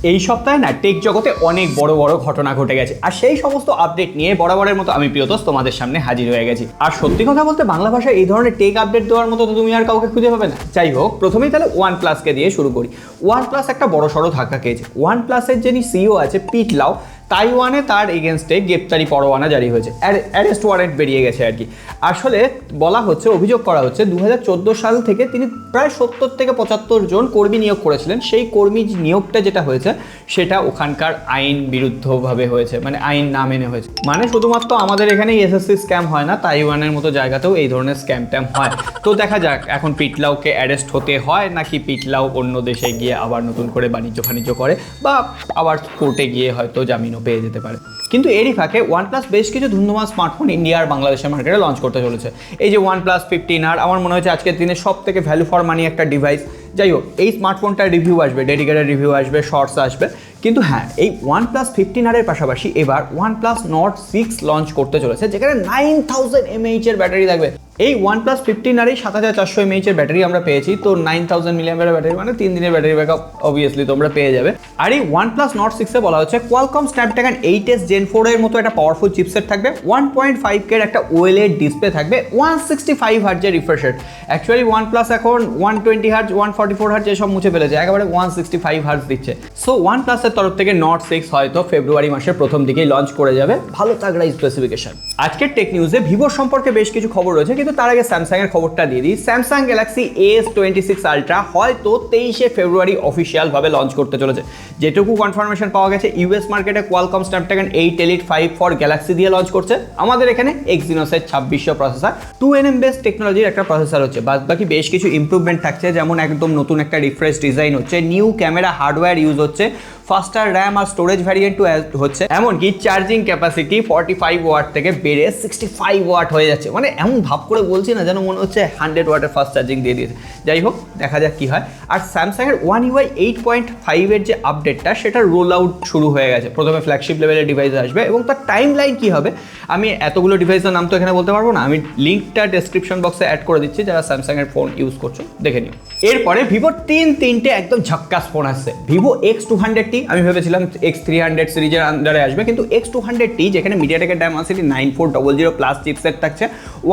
এই সপ্তাহে না টেক জগতে অনেক বড় বড় ঘটনা ঘটে গেছে, আর সেই সমস্ত আপডেট নিয়ে বরাবরের মতো আমি প্রিয়তোষ তোমাদের সামনে হাজির হয়ে গেছি। আর সত্যি কথা বলতে বাংলা ভাষায় এই ধরনের টেক আপডেট দেওয়ার মতো তো তুমি আর কাউকে খুঁজে পাবে না। যাই হোক, প্রথমেই তাহলে OnePlus-কে দিয়ে শুরু করি। OnePlus একটা বড় সড়ো ধাক্কা খেয়েছে। OnePlus-এর যিনি সিইও আছে পিট লাও, তাইওয়ানে তার এগেনস্টে গ্রেপ্তারি পরোয়ানা জারি হয়েছে, অ্যারেস্ট ওয়ারেন্ট বেরিয়ে গেছে আর কি। আসলে বলা হচ্ছে, অভিযোগ করা হচ্ছে 2014 সাল থেকে তিনি প্রায় 70 থেকে 75 জন কর্মী নিয়োগ করেছিলেন। সেই কর্মী নিয়োগটা যেটা হয়েছে সেটা ওখানকার আইন বিরুদ্ধভাবে হয়েছে, মানে আইন না মেনে হয়েছে। মানে শুধুমাত্র আমাদের এখানে এসএসসি স্ক্যাম হয় না, তাইওয়ানের মতো জায়গাতেও এই ধরনের স্ক্যাম ট্যাম হয়। তো দেখা যাক এখন পিটলাওকে অ্যারেস্ট হতে হয় নাকি পিটলাও অন্য দেশে গিয়ে আবার নতুন করে বাণিজ্য করে বা আবার কোর্টে গিয়ে হয়তো জামিন পেয়ে যেতে পারে। কিন্তু এরই ফাঁকে OnePlus বেশ কিছু ধুন্ধুমার স্মার্টফোন ইন্ডিয়া আর বাংলাদেশের মার্কেটে লঞ্চ করতে চলেছে। এই যে OnePlus 15R আমার মনে হচ্ছে আজকের দিনে সব থেকে ভ্যালু ফর মানি একটা ডিভাইস। যাই হোক, এই স্মার্টফোনটার রিভিউ আসবে, ডেডিকেটেড রিভিউ আসবে, শর্টস আসবে। কিন্তু হ্যাঁ, এই OnePlus 15R-এর পাশাপাশি এবার OnePlus Nord 6 লঞ্চ করতে চলেছে, যেখানে 9000 mAh এর ব্যাটারি থাকবে। এই OnePlus 15R-এই 7400 mAh এর ব্যাটারি আমরা পেয়েছি, তো 9000 mAh ব্যাটারি মানে 3 দিনের ব্যাটারি ব্যাকআপ অবভিয়াসলি তোমরা পেয়ে যাবে। আর এই OnePlus Nord 6-এ বলা হচ্ছে Qualcomm Snapdragon 8s Gen 4 এর মতো একটা পাওয়ারফুল চিপসেট থাকবে, 1.5K এর একটা OLED ডিসপ্লে থাকবে, 165 Hz এর রিফ্রেশ রেট। অ্যাকচুয়ালি OnePlus এখন 120 Hz 144 Hz এসব মুছে ফেলেছে, একেবারে 165 Hz দিচ্ছে। সো OnePlus এর তরফ থেকে Nord 6 হয়তো ফেব্রুয়ারি মাসের প্রথম দিকেই লঞ্চ করে যাবে, ভালো তাগড়া স্পেসিফিকেশন। আজকের টেক নিউজে ভিভোর সম্পর্কে বেশ কিছু খবর রয়েছে, কিন্তু তার আগে স্যামসাং এর খবরটা দিয়ে দিই। স্যামসাং গ্যালাক্সি S26 আলট্রা হয়তো 23শে ফেব্রুয়ারি অফিসিয়াল ভাবে লঞ্চ করতে চলেছে। যেটুকু কনফার্মেশন পাওয়া গেছে, ইউএস মার্কেটে Qualcomm Snapdragon 8 Elite 5 for Galaxy দিয়ে লঞ্চ করছে। আমাদের এখানে Exynos-এর 2600 প্রসেসর, 2nm বেস টেকনোলজির একটা প্রসেসর হচ্ছে। বাকি বেশ কিছু ইমপ্রুভমেন্ট থাকছে, যেমন একদম নতুন একটা রিফ্রেশ ডিজাইন হচ্ছে, নিউ ক্যামেরা হার্ডওয়্যার ইউজ হচ্ছে, ফাস্টার র্যাম আর স্টোরেজ ভ্যারিয়েন্টও হচ্ছে, এমনকি চার্জিং ক্যাপাসিটি 45 ওয়াট থেকে বেড়ে 65 ওয়াট হয়ে যাচ্ছে। মানে এমন ভাব করে বলছি না যেন মনে হচ্ছে 100 ওয়াটের ফাস্ট চার্জিং দিয়ে দিয়েছে। যাই হোক, দেখা যাক কি হয়। আর স্যামসাংয়ের One UI 8.5 এর যে আপডেটটা, সেটা রোল আউট শুরু হয়ে গেছে। প্রথমে ফ্ল্যাগশিপ লেভেলের ডিভাইস আসবে এবং তার টাইম লাইন কী হবে, আমি এতগুলো ডিভাইসের নাম তো এখানে বলতে পারবো না, আমি লিঙ্কটা ডেসক্রিপশন বক্সে অ্যাড করে দিচ্ছি, যারা স্যামসাংয়ের ফোন ইউজ করছো দেখে নিও। এরপরে ভিভোর তিনটে একদম ঝক্কাস ফোন আসছে। ভিভো X200T, আমি ভেবেছিলাম X300 সিরিজের আন্ডারে আসবে, কিন্তু X200T যেখানে মিডিয়াটেকের Dimensity 9400 প্লাস চিপসেট থাকছে,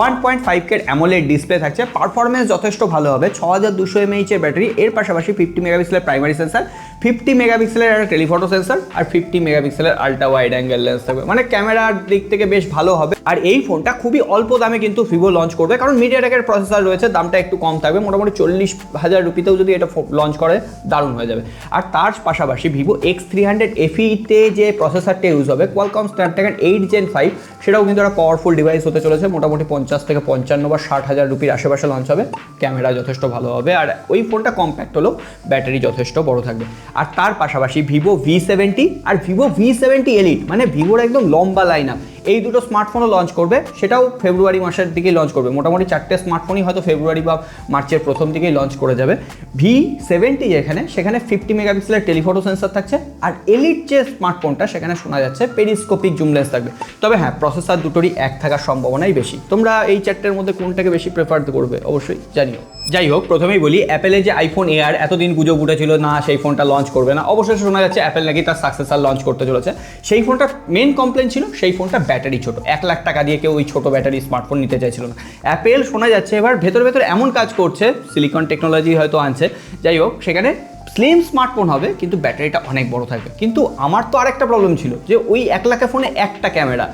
1.5K অ্যামোলেড ডিসপ্লে থাকছে, পারফরমেন্স যথেষ্ট ভালো হবে, 6200 mAh এর ব্যাটারি, এর পাশাপাশি 50 মেগাপিক্সেলের প্রাইমারি সেন্সার, 50 মেগাপিক্সেলের একটা টেলিফটো সেন্সার আর 50 মেগাপিক্সেলের আল্ট্রা ওয়াইড অ্যাঙ্গেল লেন্স থাকবে। মানে ক্যামেরার দিক থেকে বেশ ভালো হবে। আর এই ফোনটা খুবই অল্প দামে কিন্তু ভিভো লঞ্চ করবে, কারণ মিডিয়াটেকের প্রসেসর রয়েছে, দামটা একটু কম থাকবে, মোটামুটি 40,000 রুপিতেও যদি এটা লঞ্চ করে দারুণ হয়ে যাবে। আর তার পাশাপাশি ভিভো X300 FE-তে যে প্রসেসরটা ইউজ হবে, Qualcomm Snapdragon 8 Gen 5, সেটাও কিন্তু একটা পাওয়ারফুল ডিভাইস হতে চলেছে। মোটামুটি 50 থেকে 55 বা 60,000 রুপির আশেপাশে লঞ্চ হবে, ক্যামেরা যথেষ্ট ভালো হবে, আর ওই ফোনটা কম্প্যাক্ট হলেও ব্যাটারি যথেষ্ট বড় থাকবে। আর তার পাশাপাশি ভিভো V70 আর ভিভো V70 Elite, মানে ভিভোর একদম লম্বা লাইন আপ, এই দুটো স্মার্টফোনও লঞ্চ করবে, সেটাও ফেব্রুয়ারি মাসের দিকেই লঞ্চ করবে। মোটামুটি 4টে স্মার্টফোনই হয়তো ফেব্রুয়ারি বা মার্চের প্রথম দিকেই লঞ্চ করে যাবে। V70 সেখানে 50 মেগাপিক্সেলের টেলিফটো সেন্সর থাকছে, আর এলিট যে স্মার্টফোনটা সেখানে শোনা যাচ্ছে পেরিস্কোপিক জুম লেন্স থাকবে। তবে হ্যাঁ, প্রসেসর দুটোরই এক থাকার সম্ভাবনাই বেশি। তোমরা এই চারটের মধ্যে কোনটাকে বেশি প্রেফার করবে অবশ্যই জানিও। যাই হোক, প্রথমেই বলি, অ্যাপেলের যে আইফোন এয়ার এতদিন গুজব উঠেছিল না সেই ফোনটা লঞ্চ করবে না, অবশ্যই শোনা যাচ্ছে অ্যাপেল নাকি তার সাকসেসর লঞ্চ করতে চলেছে। সেই ফোনটার মেন কমপ্লেন ছিল সেই ফোনটা ব্যাটারি ছোট, 1 লাখ টাকা দিয়ে কেউ ওই ছোট ব্যাটারি স্মার্টফোন নিতে চাইছিল না। অ্যাপেল শোনা যাচ্ছে এবার ভেতরে এমন কাজ করছে, সিলিকন টেকনোলজি হয়তো আনছে। যাই হোক, সেখানে স্লিম স্মার্টফোন হবে কিন্তু ব্যাটারিটা অনেক বড় থাকবে। কিন্তু আমার তো আরেকটা প্রবলেম ছিল যে ওই 1 লাখের ফোনে একটা ক্যামেরা,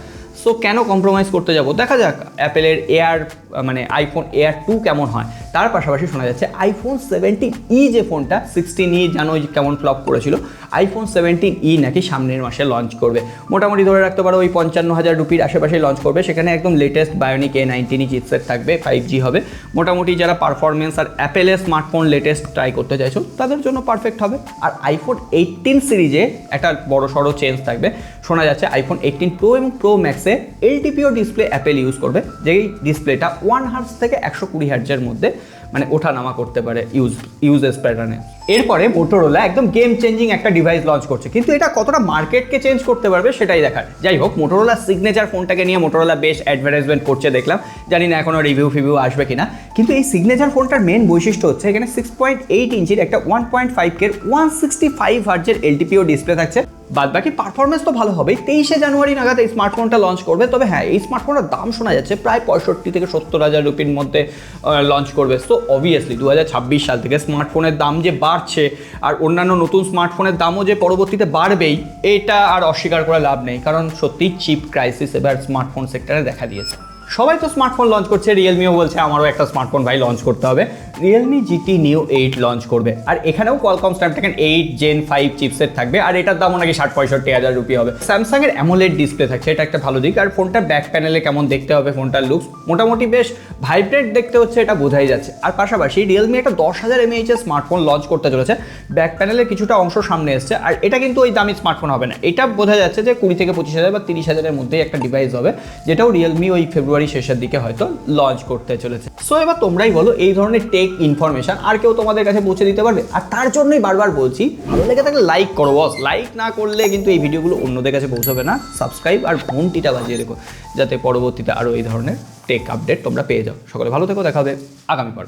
সো কেন কম্প্রোমাইজ করতে যাব। দেখা যাক অ্যাপেলের এয়ার মানে আইফোন এয়ার 2 কেমন হয়। তার পাশাপাশি শোনা যাচ্ছে আইফোন 17E যে ফোনটা, 16E জানো কেমন ফ্লপ করেছিল, আইফোন 17E নাকি সামনের মাসে লঞ্চ করবে। মোটামুটি ধরে রাখতে পারো ওই 55,000 রুপির আশেপাশে লঞ্চ করবে। সেখানে একদম লেটেস্ট বায়োনিক A19 চিপসেট থাকবে, 5G হবে। মোটামুটি যারা পারফরমেন্স আর অ্যাপেলের স্মার্টফোন লেটেস্ট ট্রাই করতে চাইছো তাদের জন্য পারফেক্ট হবে। আর আইফোন 18 সিরিজে একটা বড় সড়ো চেঞ্জ থাকবে। শোনা যাচ্ছে আইফোন 18 প্রো এবং প্রো ম্যাক্সে LTPO ডিসপ্লে অ্যাপেল ইউজ করবে, যেই ডিসপ্লেটা 1 হার্টজ থেকে 120 হার্টজের মধ্যে মানে ওঠা নামা করতে পারে ইউজেস প্যাটার্নে। এরপরে মোটোরোলা একদম গেম চেঞ্জিং একটা ডিভাইস লঞ্চ করছে, কিন্তু এটা কতটা মার্কেটকে চেঞ্জ করতে পারবে সেটাই দেখার। যাই হোক, মোটোরোলা সিগনেচার ফোনটাকে নিয়ে মোটোরোলা বেশ অ্যাডভার্টাইজমেন্ট করছে দেখলাম, জানি না এখনো রিভিউ ফিভিউ আসবে কিনা। কিন্তু এই সিগনেচার ফোনটার মেন বৈশিষ্ট্য হচ্ছে এখানে 6.8 ইঞ্চির একটা 1.5K 165 হার্জের এলটিপিও ডিসপ্লে থাকছে। বাদ বাকি পারফরমেন্স তো ভালো হবেই। 23শে জানুয়ারি নাগাদ এই স্মার্টফোনটা লঞ্চ করবে। তবে হ্যাঁ, এই স্মার্টফোনের দাম শোনা যাচ্ছে প্রায় 65 থেকে 70,000 রুপির মধ্যে লঞ্চ করবে। সো অবভিয়াসলি 2026 সাল থেকে স্মার্টফোনের দাম যে বাড়ছে আর অন্যান্য নতুন স্মার্টফোনের দামও যে পরবর্তীতে বাড়বেই, এটা আর অস্বীকার করে লাভ নেই, কারণ সত্যিই চিপ ক্রাইসিস এবার স্মার্টফোন সেক্টরে দেখা দিয়েছে। সবাই তো স্মার্টফোন লঞ্চ করছে, রিয়েলমিও বলছে আমারও একটা স্মার্টফোন ভাই লঞ্চ করতে হবে। রিয়েলমি GT Neo 8 লঞ্চ করবে, আর এখানেও কোয়ালকম স্ন্যাপড্রাগন 8 Gen 5 চিপসেট থাকবে, আর এটার দামও নাকি 60-65,000 রুপি হবে। স্যামসাং এর অ্যামোলেড ডিসপ্লে থাকছে, এটা একটা ভালো দিক। আর ফোনটার ব্যাক প্যানেলে কেমন দেখতে হবে, ফোনটার লুকস মোটামুটি বেশ ভাইব্রেন্ট দেখতে হচ্ছে, এটা বোঝাই যাচ্ছে। আর পাশাপাশি রিয়েলমি একটা 10,000 mAh এর স্মার্টফোন লঞ্চ করতে চলেছে, ব্যাক প্যানেলের কিছুটা অংশ সামনে এসছে। আর এটা কিন্তু ওই দামি স্মার্টফোন হবে না, এটা বোঝা যাচ্ছে যে 20 থেকে 25,000 বা 30,000-এর মধ্যেই একটা ডিভাইস হবে, যেটাও রিয়েলমি ওই ফেব্রুয়ারি শেষের দিকে হয়তো লঞ্চ করতে চলেছে। সো এবার তোমরাই বলো, এই ধরনের টেক ইনফরমেশন আর কেউ তোমাদের কাছে পৌঁছে দিতে পারবে? আর তার জন্যই বারবার বলছি, ভালো লেগে থাকলে লাইক করো বস। লাইক না করলে কিন্তু এই ভিডিওগুলো অন্যদের কাছে পৌঁছবে না। সাবস্ক্রাইব আর ঘন্টিটা বাজিয়ে রেখো, যাতে পরবর্তীতে আরও এই ধরনের টেক আপডেট তোমরা পেয়ে যাও। সকলে ভালো থেকো, দেখা হবে আগামী পর্বে।